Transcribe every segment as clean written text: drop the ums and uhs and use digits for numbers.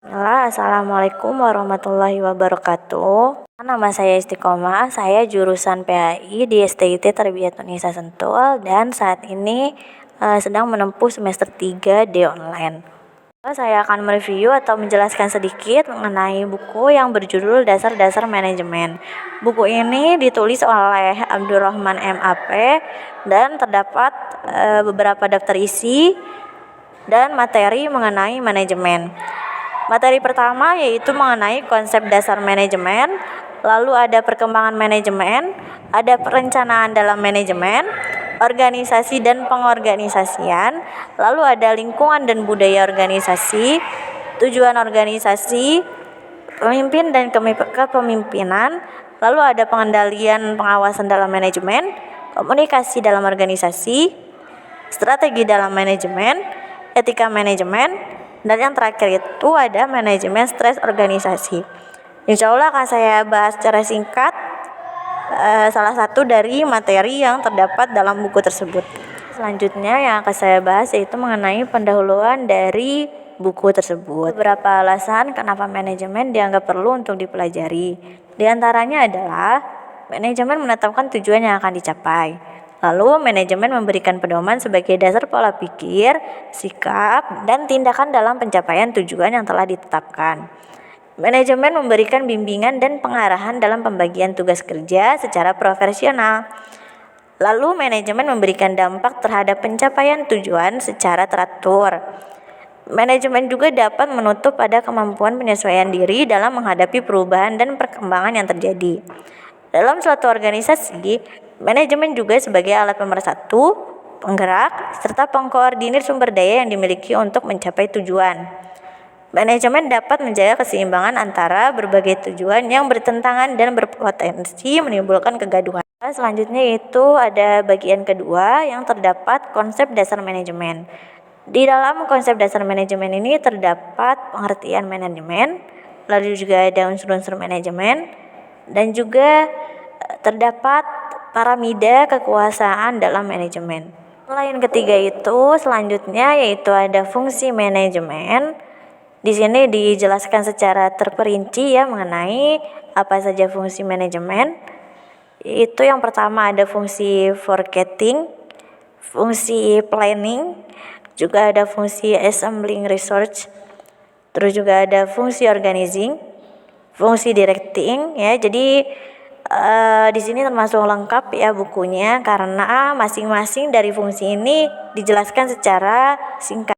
Assalamualaikum warahmatullahi wabarakatuh. Nama saya Istiqomah, saya jurusan PAI di STIT Tarbiyat Unisa Sentul dan saat ini sedang menempuh semester 3 D online. Saya akan mereview atau menjelaskan sedikit mengenai buku yang berjudul Dasar-Dasar Manajemen. Buku ini ditulis oleh Abdurrahman MAP dan terdapat beberapa daftar isi dan materi mengenai manajemen. Materi pertama yaitu mengenai konsep dasar manajemen, lalu ada perkembangan manajemen, ada perencanaan dalam manajemen, organisasi dan pengorganisasian, lalu ada lingkungan dan budaya organisasi, tujuan organisasi, pemimpin dan kepemimpinan, lalu ada pengendalian pengawasan dalam manajemen, komunikasi dalam organisasi, strategi dalam manajemen, etika manajemen, dan yang terakhir itu ada manajemen stres organisasi. Insya Allah akan saya bahas secara singkat salah satu dari materi yang terdapat dalam buku tersebut. Selanjutnya yang akan saya bahas yaitu mengenai pendahuluan dari buku tersebut. Beberapa alasan kenapa manajemen dianggap perlu untuk dipelajari. Di antaranya adalah manajemen menetapkan tujuan yang akan dicapai. Lalu manajemen memberikan pedoman sebagai dasar pola pikir, sikap, dan tindakan dalam pencapaian tujuan yang telah ditetapkan. Manajemen memberikan bimbingan dan pengarahan dalam pembagian tugas kerja secara profesional. Lalu manajemen memberikan dampak terhadap pencapaian tujuan secara teratur. Manajemen juga dapat menutup pada kemampuan penyesuaian diri dalam menghadapi perubahan dan perkembangan yang terjadi. Dalam suatu organisasi, manajemen juga sebagai alat pemersatu, penggerak, serta pengkoordinir sumber daya yang dimiliki untuk mencapai tujuan. Manajemen dapat menjaga keseimbangan antara berbagai tujuan yang bertentangan dan berpotensi menimbulkan kegaduhan. Selanjutnya itu ada bagian kedua yang terdapat konsep dasar manajemen. Di dalam konsep dasar manajemen ini terdapat pengertian manajemen, lalu juga ada unsur-unsur manajemen, dan juga terdapat piramida kekuasaan dalam manajemen. Selain ketiga itu, selanjutnya yaitu ada fungsi manajemen. Di sini dijelaskan secara terperinci ya mengenai apa saja fungsi manajemen. Itu yang pertama ada fungsi forecasting, fungsi planning, juga ada fungsi assembling research, terus juga ada fungsi organizing, fungsi directing ya. Jadi di sini termasuk lengkap ya bukunya karena masing-masing dari fungsi ini dijelaskan secara singkat.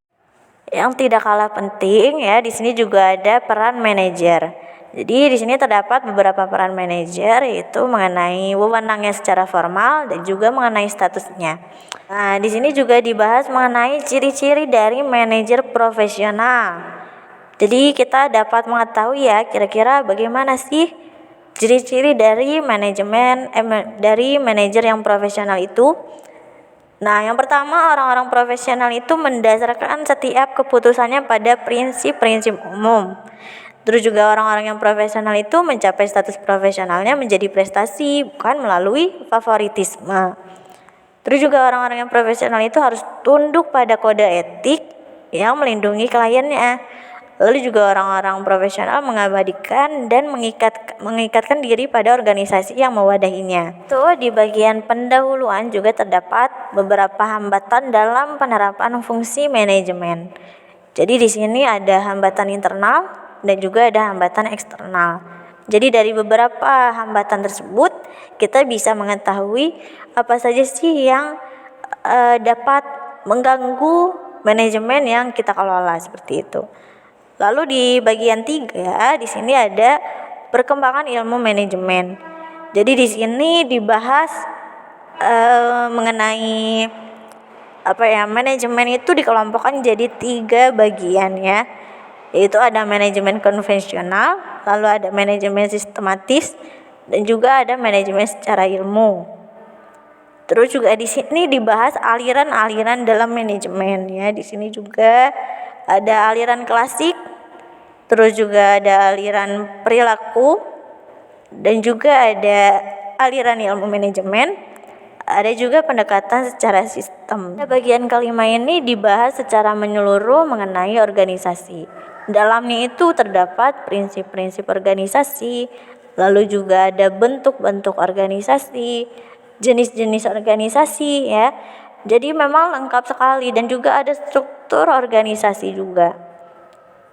Yang tidak kalah penting ya, di sini juga ada peran manajer. Jadi di sini terdapat beberapa peran manajer yaitu mengenai wewenangnya secara formal dan juga mengenai statusnya. Nah, di sini juga dibahas mengenai ciri-ciri dari manajer profesional. Jadi kita dapat mengetahui ya kira-kira bagaimana sih ciri-ciri dari manajer yang profesional itu. Nah, yang pertama orang-orang profesional itu mendasarkan setiap keputusannya pada prinsip-prinsip umum. Terus juga orang-orang yang profesional itu mencapai status profesionalnya menjadi prestasi, bukan melalui favoritisme. Terus juga orang-orang yang profesional itu harus tunduk pada kode etik yang melindungi kliennya. Lalu juga orang-orang profesional mengabadikan dan mengikatkan diri pada organisasi yang mewadahinya. Di bagian pendahuluan juga terdapat beberapa hambatan dalam penerapan fungsi manajemen. Jadi di sini ada hambatan internal dan juga ada hambatan eksternal. Jadi dari beberapa hambatan tersebut kita bisa mengetahui apa saja sih yang dapat mengganggu manajemen yang kita kelola seperti itu. Lalu di bagian 3 di sini ada perkembangan ilmu manajemen. Jadi di sini dibahas mengenai manajemen itu dikelompokkan jadi 3 bagian ya. Yaitu ada manajemen konvensional, lalu ada manajemen sistematis, dan juga ada manajemen secara ilmu. Terus juga di sini dibahas aliran-aliran dalam manajemen ya. Di sini juga ada aliran klasik, terus juga ada aliran perilaku, dan juga ada aliran ilmu manajemen. Ada juga pendekatan secara sistem. Bagian kelima ini dibahas secara menyeluruh mengenai organisasi. Dalamnya itu terdapat prinsip-prinsip organisasi, lalu juga ada bentuk-bentuk organisasi, jenis-jenis organisasi ya. Jadi memang lengkap sekali dan juga ada struktur organisasi juga.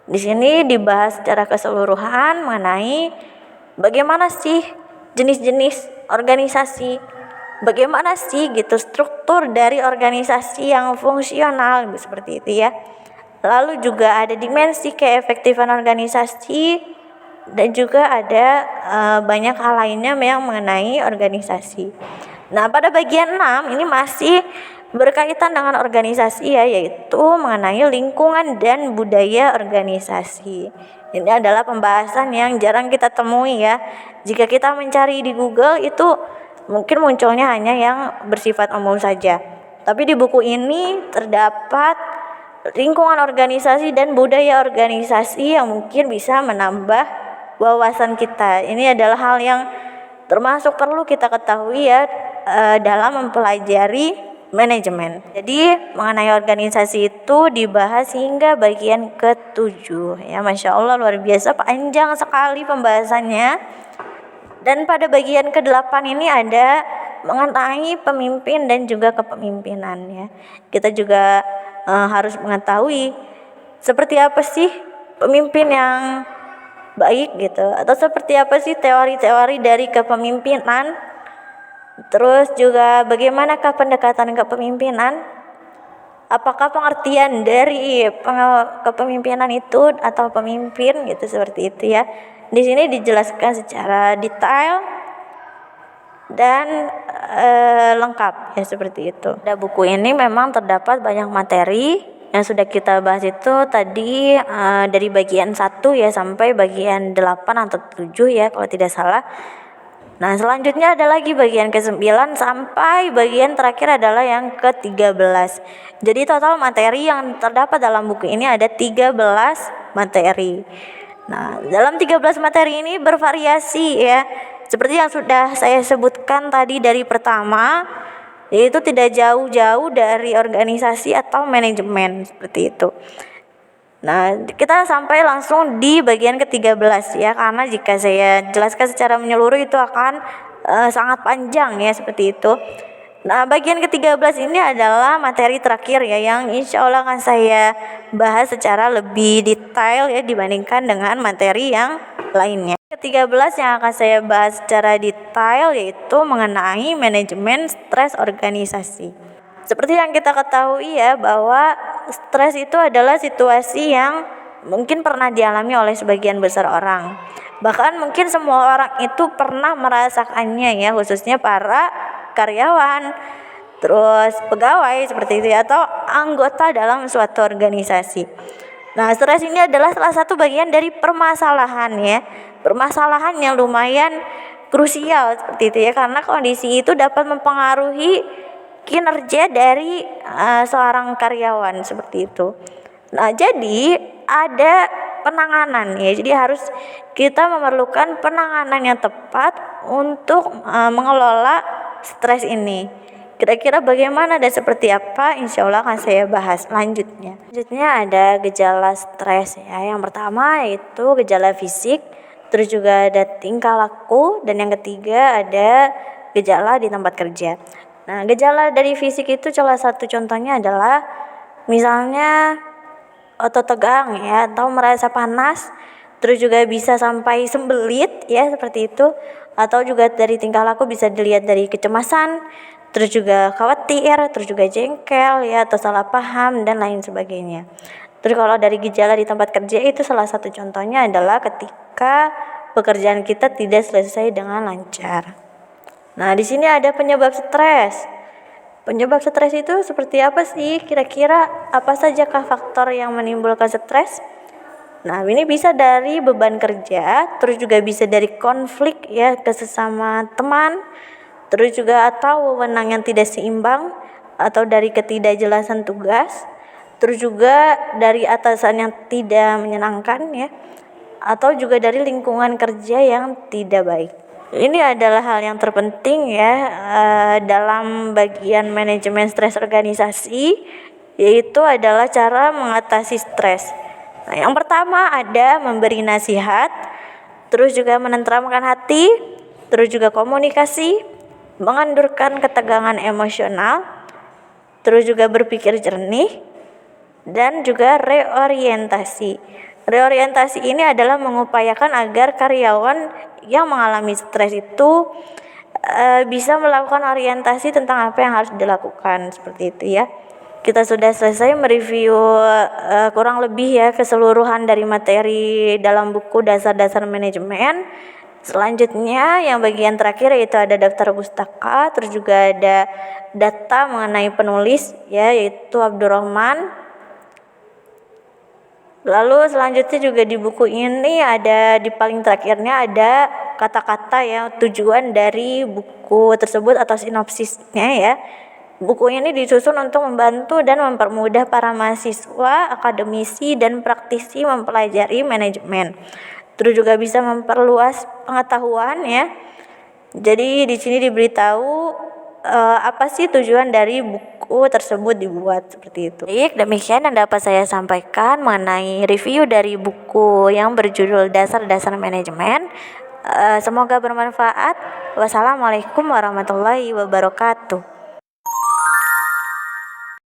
Di sini dibahas secara keseluruhan mengenai bagaimana sih jenis-jenis organisasi, bagaimana sih gitu struktur dari organisasi yang fungsional seperti itu ya. Lalu juga ada dimensi keefektifan organisasi dan juga ada banyak hal lainnya yang mengenai organisasi. Nah, pada bagian 6 ini masih berkaitan dengan organisasi ya, yaitu mengenai lingkungan dan budaya organisasi. Ini adalah pembahasan yang jarang kita temui ya. Jika kita mencari di Google itu mungkin munculnya hanya yang bersifat umum saja. Tapi di buku ini terdapat lingkungan organisasi dan budaya organisasi yang mungkin bisa menambah wawasan kita. Ini adalah hal yang termasuk perlu kita ketahui ya dalam mempelajari manajemen. Jadi mengenai organisasi itu dibahas hingga bagian ke-7 ya, Masya Allah luar biasa panjang sekali pembahasannya. Dan pada bagian ke-8 ini ada mengenai pemimpin dan juga kepemimpinan ya. Kita juga harus mengetahui seperti apa sih pemimpin yang baik gitu, atau seperti apa sih teori-teori dari kepemimpinan. Terus juga bagaimanakah pendekatan kepemimpinan? Apakah pengertian dari kepemimpinan itu atau pemimpin gitu seperti itu ya. Di sini dijelaskan secara detail dan lengkap ya seperti itu. Pada buku ini memang terdapat banyak materi yang sudah kita bahas itu tadi dari bagian 1 ya sampai bagian 8 atau 7 ya kalau tidak salah. Nah, selanjutnya ada lagi bagian ke-9 sampai bagian terakhir adalah yang ke-13. Jadi total materi yang terdapat dalam buku ini ada 13 materi. Nah, dalam 13 materi ini bervariasi ya. Seperti yang sudah saya sebutkan tadi dari pertama, yaitu tidak jauh-jauh dari organisasi atau manajemen seperti itu. Nah, kita sampai langsung di bagian ke-13 ya, karena jika saya jelaskan secara menyeluruh itu akan sangat panjang ya seperti itu. Nah, bagian ke-13 ini adalah materi terakhir ya, yang insya Allah akan saya bahas secara lebih detail ya dibandingkan dengan materi yang lainnya. Ke-13 yang akan saya bahas secara detail yaitu mengenai manajemen stres organisasi. Seperti yang kita ketahui ya, bahwa stres itu adalah situasi yang mungkin pernah dialami oleh sebagian besar orang. Bahkan mungkin semua orang itu pernah merasakannya ya, khususnya para karyawan, terus pegawai seperti itu ya, atau anggota dalam suatu organisasi. Nah, stres ini adalah salah satu bagian dari permasalahan ya. Permasalahan yang lumayan krusial seperti itu ya, karena kondisi itu dapat mempengaruhi kinerja dari seorang karyawan seperti itu. Nah, jadi ada penanganan ya. Jadi harus kita memerlukan penanganan yang tepat untuk mengelola stres ini. Kira-kira bagaimana dan seperti apa? Insya Allah akan saya bahas selanjutnya. Selanjutnya ada gejala stres ya. Yang pertama yaitu gejala fisik, terus juga ada tingkah laku, dan yang ketiga ada gejala di tempat kerja. Nah, gejala dari fisik itu salah satu contohnya adalah misalnya otot tegang ya, atau merasa panas, terus juga bisa sampai sembelit ya seperti itu, atau juga dari tingkah laku bisa dilihat dari kecemasan, terus juga khawatir, terus juga jengkel ya, atau salah paham dan lain sebagainya. Terus kalau dari gejala di tempat kerja itu salah satu contohnya adalah ketika pekerjaan kita tidak selesai dengan lancar. Nah, di sini ada penyebab stres. Penyebab stres itu seperti apa sih? Kira-kira apa sajakah faktor yang menimbulkan stres? Nah, ini bisa dari beban kerja, terus juga bisa dari konflik ya ke sesama teman, terus juga atau wewenang yang tidak seimbang, atau dari ketidakjelasan tugas, terus juga dari atasan yang tidak menyenangkan ya, atau juga dari lingkungan kerja yang tidak baik. Ini adalah hal yang terpenting ya dalam bagian manajemen stres organisasi, yaitu adalah cara mengatasi stres. Nah, yang pertama ada memberi nasihat, terus juga menenteramkan hati, terus juga komunikasi, mengendurkan ketegangan emosional, terus juga berpikir jernih, dan juga reorientasi. Reorientasi ini adalah mengupayakan agar karyawan yang mengalami stres itu bisa melakukan orientasi tentang apa yang harus dilakukan, seperti itu ya. Kita sudah selesai mereview kurang lebih ya keseluruhan dari materi dalam buku Dasar-Dasar Manajemen. Selanjutnya yang bagian terakhir yaitu ada daftar pustaka, terus juga ada data mengenai penulis ya, yaitu Abdurrahman. Lalu selanjutnya juga di buku ini ada di paling terakhirnya ada kata-kata ya, tujuan dari buku tersebut atau sinopsisnya ya. Buku ini disusun untuk membantu dan mempermudah para mahasiswa, akademisi, dan praktisi mempelajari manajemen. Terus juga bisa memperluas pengetahuan ya. Jadi di sini diberitahu apa sih tujuan dari buku tersebut dibuat, seperti itu. Baik, demikian yang dapat saya sampaikan mengenai review dari buku yang berjudul Dasar-Dasar Manajemen. Semoga bermanfaat. Wassalamualaikum warahmatullahi wabarakatuh.